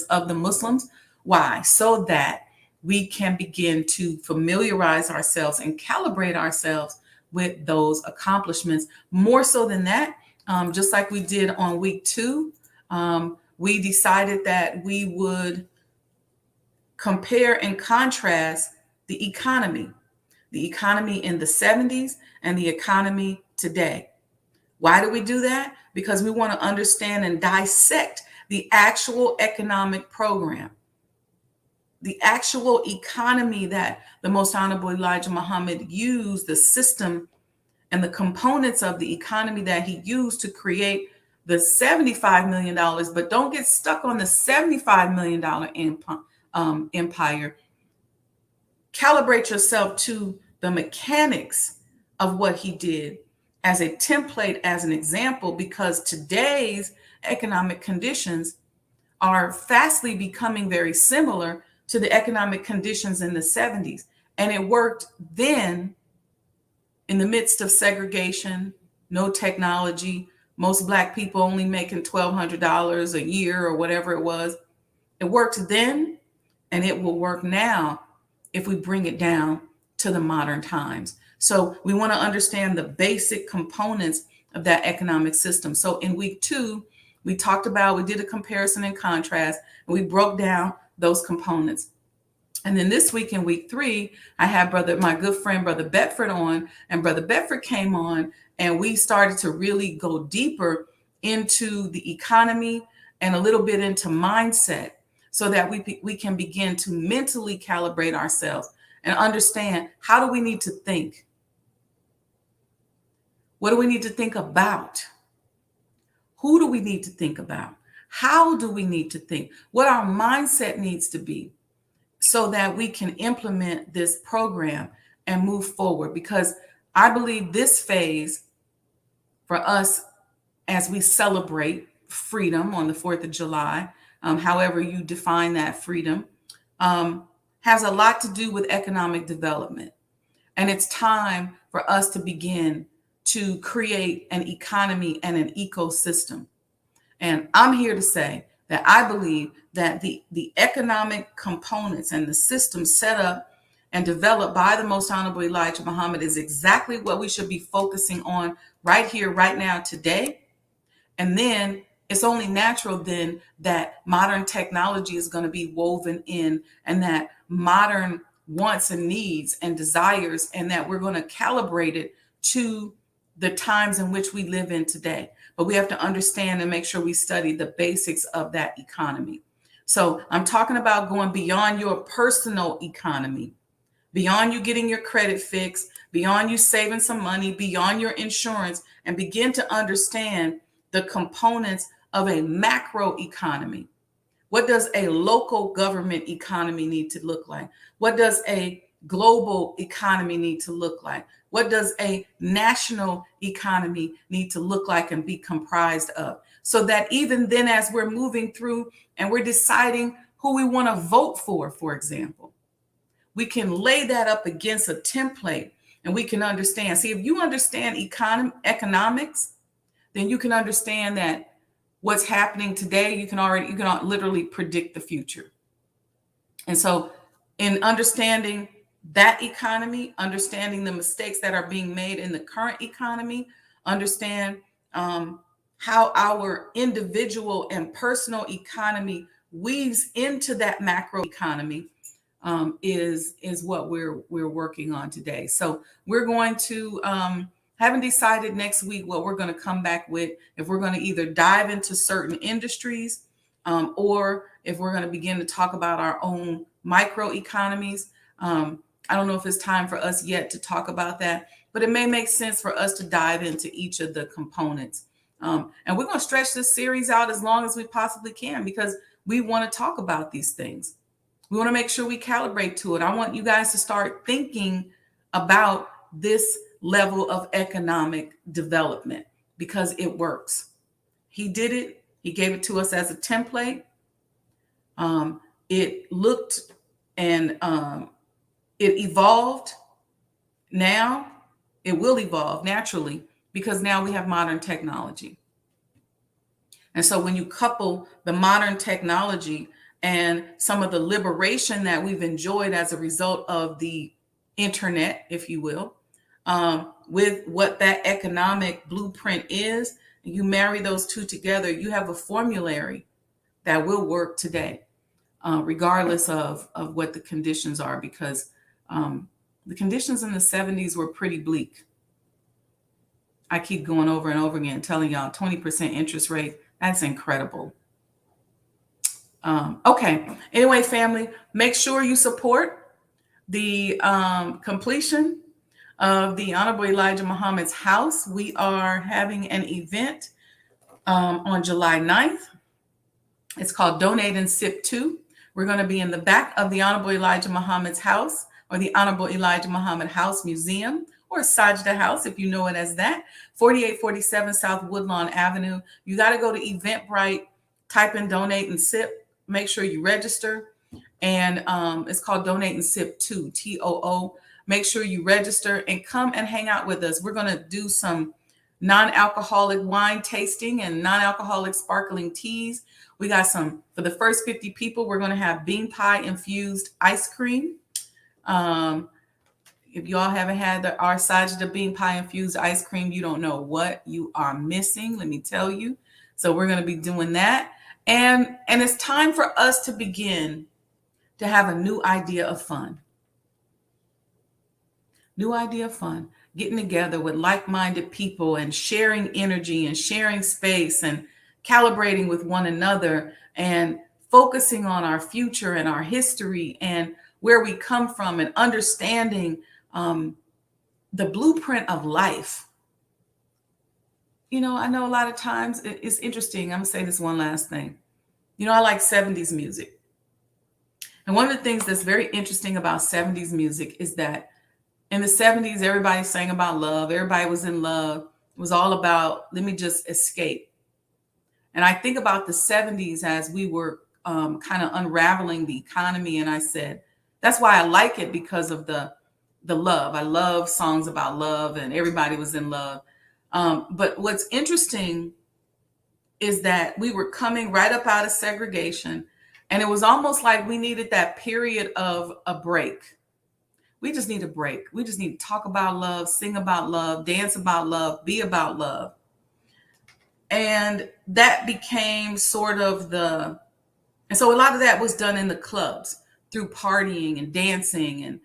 B: of the Muslims. Why? So that we can begin to familiarize ourselves and calibrate ourselves with those accomplishments. More so than that, just like we did on week 2, we decided that we would compare and contrast the economy in the 70s and the economy today. Why do we do that? Because we want to understand and dissect the actual economic program, the actual economy that the Most Honorable Elijah Muhammad used, the system and the components of the economy that he used to create the $75 million. But don't get stuck on the $75 million empire. Calibrate yourself to the mechanics of what he did as a template, as an example, because today's economic conditions are fastly becoming very similar to the economic conditions in the 70s. And it worked then in the midst of segregation, no technology, most Black people only making $1,200 a year or whatever it was. It worked then, and it will work now if we bring it down to the modern times. So we want to understand the basic components of that economic system. So in week 2, we did a comparison and contrast, and we broke down those components. And then this week in week 3, I had my good friend, Brother Bedford on, and Brother Bedford came on, and we started to really go deeper into the economy and a little bit into mindset, so that we can begin to mentally calibrate ourselves and understand, how do we need to think? What do we need to think about? Who do we need to think about? How do we need to think? What our mindset needs to be, so that we can implement this program and move forward. Because I believe this phase for us, as we celebrate freedom on the 4th of July, however you define that freedom, has a lot to do with economic development. And it's time for us to begin to create an economy and an ecosystem. And I'm here to say that I believe that the economic components and the system set up and developed by the Most Honorable Elijah Muhammad is exactly what we should be focusing on right here, right now, today. And then it's only natural then that modern technology is going to be woven in, and that modern wants and needs and desires, and that we're going to calibrate it to the times in which we live in today. But we have to understand and make sure we study the basics of that economy. So I'm talking about going beyond your personal economy, beyond you getting your credit fixed, beyond you saving some money, beyond your insurance, and begin to understand the components of a macro economy. What does a local government economy need to look like? What does a global economy need to look like? What does a national economy need to look like and be comprised of? So that even then, as we're moving through and we're deciding who we want to vote for example, we can lay that up against a template and we can understand. See, if you understand economics, then you can understand that what's happening today, you can literally predict the future. And so in understanding that economy, understanding the mistakes that are being made in the current economy, understand how our individual and personal economy weaves into that macro economy, is what we're working on today. So we're going to haven't decided next week what we're going to come back with, if we're going to either dive into certain industries, or if we're going to begin to talk about our own micro economies. I don't know if it's time for us yet to talk about that, but it may make sense for us to dive into each of the components. And we're going to stretch this series out as long as we possibly can, because we want to talk about these things. We want to make sure we calibrate to it. I want you guys to start thinking about this level of economic development because it works. He did it. He gave it to us as a template. It looked and it evolved. Now it will evolve naturally because now we have modern technology. And so when you couple the modern technology and some of the liberation that we've enjoyed as a result of the internet, if you will, with what that economic blueprint is, you marry those two together, you have a formulary that will work today, regardless of what the conditions are, because the conditions in the 70s were pretty bleak. I keep going over and over again, telling y'all 20% interest rate. That's incredible. Okay. Anyway, family, make sure you support the completion of the Honorable Elijah Muhammad's house. We are having an event on July 9th. It's called Donate and Sip 2. We're going to be in the back of the Honorable Elijah Muhammad's house, or the Honorable Elijah Muhammad House Museum, or Sajdah House, if you know it as that, 4847 South Woodlawn Avenue. You got to go to Eventbrite, type in Donate and Sip, make sure you register. And it's called Donate and Sip 2, TOO. Make sure you register and come and hang out with us. We're going to do some non-alcoholic wine tasting and non-alcoholic sparkling teas. We got some, for the first 50 people, we're going to have bean pie infused ice cream. If you all haven't had our Sajdah bean pie infused ice cream, you don't know what you are missing, let me tell you. So we're going to be doing that. And it's time for us to begin to have a new idea of fun. New idea of fun. Getting together with like-minded people and sharing energy and sharing space and calibrating with one another and focusing on our future and our history and where we come from and understanding the blueprint of life. You know, I know a lot of times it's interesting. I'm gonna say this one last thing. You know, I like 70s music. And one of the things that's very interesting about 70s music is that in the 70s, everybody sang about love. Everybody was in love. It was all about, let me just escape. And I think about the 70s as we were kind of unraveling the economy. And I said, that's why I like it, because of the love. I love songs about love and everybody was in love. But what's interesting is that we were coming right up out of segregation. And it was almost like we needed that period of a break. We just need a break. We just need to talk about love, sing about love, dance about love, be about love. And that became sort of and so a lot of that was done in the clubs through partying and dancing and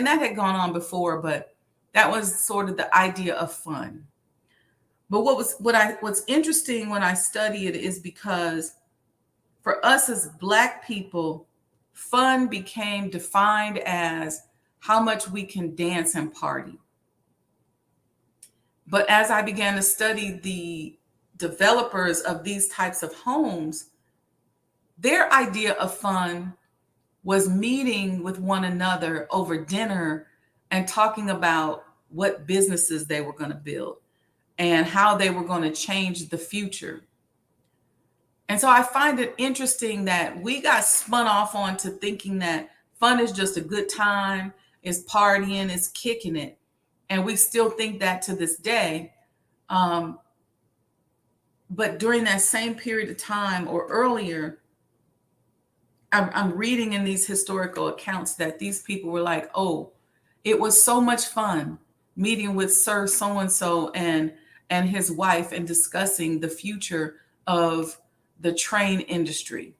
B: that had gone on before, but that was sort of the idea of fun. But what's interesting when I study it is because for us as Black people, fun became defined as how much we can dance and party. But as I began to study the developers of these types of homes, their idea of fun was meeting with one another over dinner and talking about what businesses they were going to build and how they were going to change the future. And so I find it interesting that we got spun off onto thinking that fun is just a good time, is partying, is kicking it. And we still think that to this day. But during that same period of time or earlier, I'm reading in these historical accounts that these people were like, oh, it was so much fun meeting with Sir so-and-so and his wife and discussing the future of the train industry.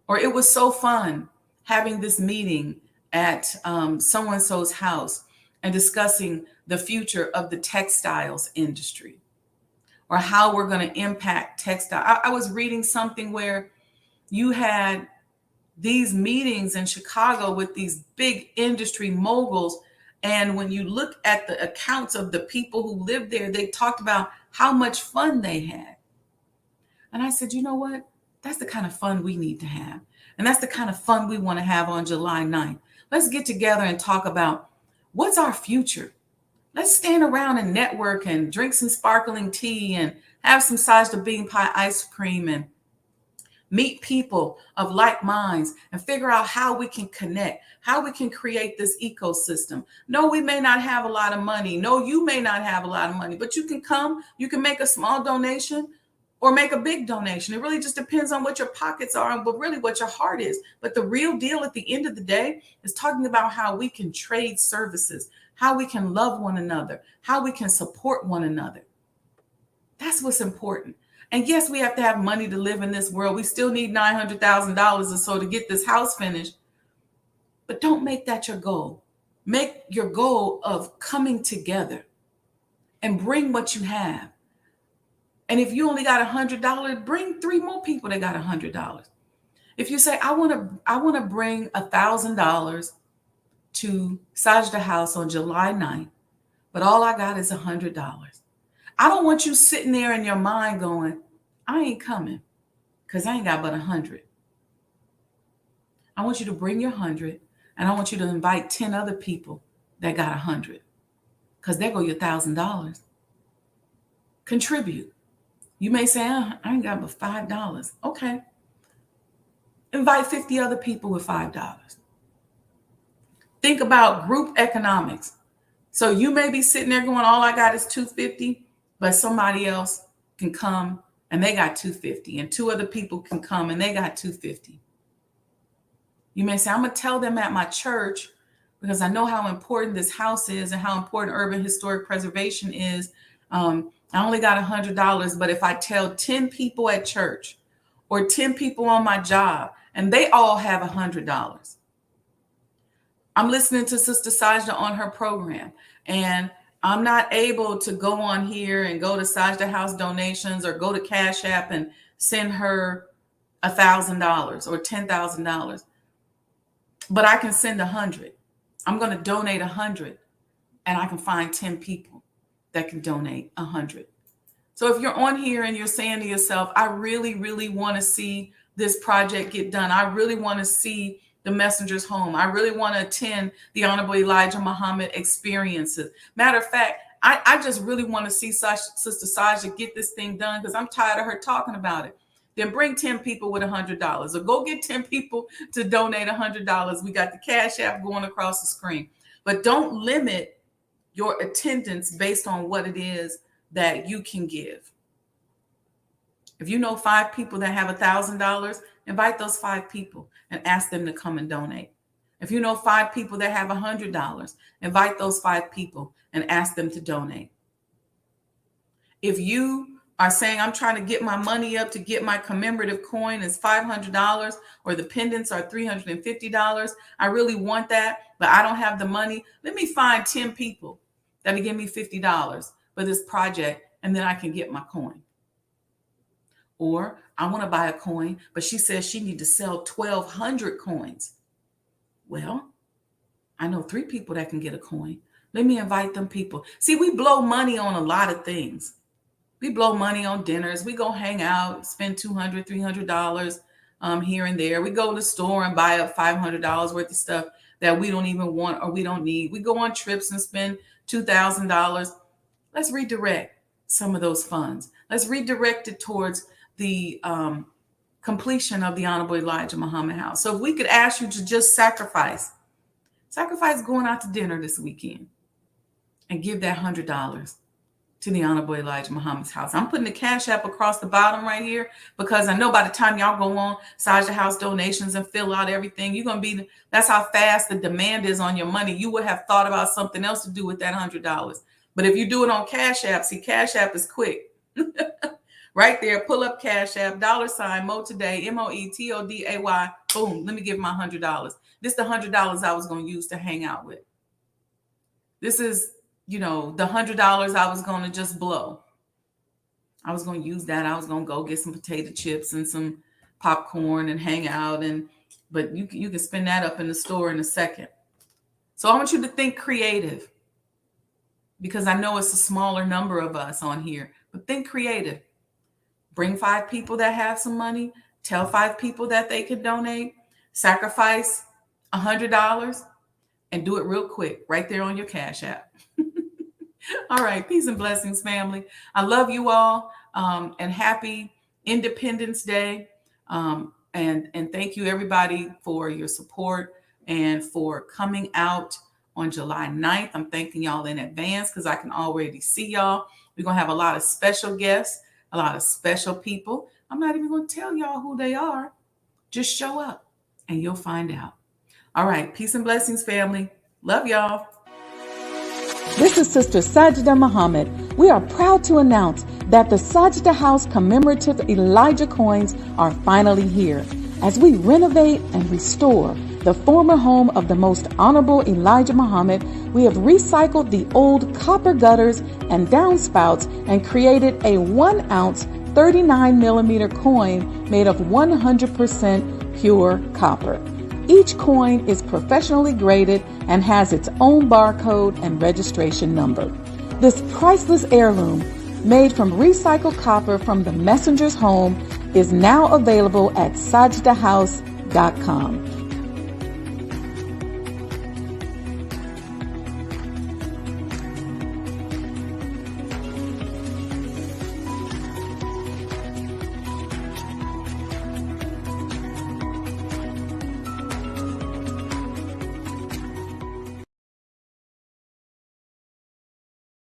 B: Or it was so fun having this meeting at so-and-so's house and discussing the future of the textiles industry or how we're going to impact textile. I was reading something where you had these meetings in Chicago with these big industry moguls. And when you look at the accounts of the people who lived there, they talked about how much fun they had. And I said, you know what? That's the kind of fun we need to have. And that's the kind of fun we want to have on July 9th. Let's get together and talk about What's our future? Let's stand around and network and drink some sparkling tea and have some Sajdah bean pie ice cream and meet people of like minds and figure out how we can connect, how we can create this ecosystem. No, we may not have a lot of money. No, you may not have a lot of money, but you can come, you can make a small donation or make a big donation. It really just depends on what your pockets are, but really what your heart is. But the real deal at the end of the day is talking about how we can trade services, how we can love one another, how we can support one another. That's what's important. And yes, we have to have money to live in this world. We still need $900,000 or so to get this house finished. But don't make that your goal. Make your goal of coming together and bring what you have. And if you only got $100, bring 3 more people that got $100. If you say, I want to bring $1,000 to Sajdah House on July 9th, but all I got is $100. I don't want you sitting there in your mind going, I ain't coming because I ain't got but 100. I want you to bring your 100 and I want you to invite 10 other people that got 100 because there go your $1,000. Contribute. You may say, I ain't got but $5. Okay. Invite 50 other people with $5. Think about group economics. So you may be sitting there going, all I got is $250, but somebody else can come and they got $250, and 2 other people can come and they got $250. You may say, I'm going to tell them at my church because I know how important this house is and how important urban historic preservation is. I only got $100, but if I tell 10 people at church or 10 people on my job and they all have $100, I'm listening to Sister Sajdah on her program, and I'm not able to go on here and go to Sajdah House donations or go to Cash App and send her $1,000 or $10,000. But I can send 100. I'm going to donate 100, and I can find 10 people that can donate 100. So if you're on here and you're saying to yourself, I really, really want to see this project get done. I really want to see the Messenger's Home. I really want to attend the Honorable Elijah Muhammad experiences. Matter of fact, I just really want to see Sister Sajdah get this thing done because I'm tired of her talking about it. Then bring 10 people with $100 or go get 10 people to donate $100. We got the Cash App going across the screen. But don't limit your attendance based on what it is that you can give. If you know 5 people that have $1,000, invite those 5 people and ask them to come and donate. If you know 5 people that have $100, invite those 5 people and ask them to donate. If you are saying, I'm trying to get my money up to get my commemorative coin is $500 or the pendants are $350, I really want that, but I don't have the money. Let me find 10 people that'll give me $50 for this project, and then I can get my coin. Or I want to buy a coin, but she says she needs to sell 1,200 coins. Well, I know 3 people that can get a coin. Let me invite them people. See, we blow money on a lot of things. We blow money on dinners. We go hang out, spend $200, $300 here and there. We go to the store and buy up $500 worth of stuff that we don't even want or we don't need. We go on trips and spend $2,000. Let's redirect some of those funds. Let's redirect it towards the completion of the Honorable Elijah Muhammad House. So if we could ask you to just sacrifice going out to dinner this weekend and give that $100 to the Honorable Elijah Muhammad's house. I'm putting the Cash App across the bottom right here because I know by the time y'all go on Sajdah House donations and fill out everything, you're going to be, that's how fast the demand is on your money. You would have thought about something else to do with that $100. But if you do it on Cash App, see, Cash App is quick. Right there, pull up Cash App, $ Mo Today, MOETODAY, boom, let me give my $100. This is the $100 I was going to use to hang out with. This is, the $100 I was going to just blow. I was going to use that. I was going to go get some potato chips and some popcorn and hang out. But you can spend that up in the store in a second. So I want you to think creative because I know it's a smaller number of us on here, but think creative. Bring 5 people that have some money. Tell 5 people that they can donate. Sacrifice $100. and do it real quick right there on your Cash App. All right. Peace and blessings, family. I love you all, and happy Independence Day. And thank you, everybody, for your support and for coming out on July 9th. I'm thanking y'all in advance because I can already see y'all. We're going to have a lot of special guests, a lot of special people. I'm not even going to tell y'all who they are. Just show up and you'll find out. All right. Peace and blessings, family. Love y'all.
H: This is Sister Sajdah Muhammad. We are proud to announce that the Sajdah House commemorative Elijah coins are finally here. As we renovate and restore the former home of the most honorable Elijah Muhammad, we have recycled the old copper gutters and downspouts and created a 1-ounce 39-millimeter coin made of 100% pure copper. Each coin is professionally graded and has its own barcode and registration number. This priceless heirloom, made from recycled copper from the messenger's home, is now available at sajdahhouse.com.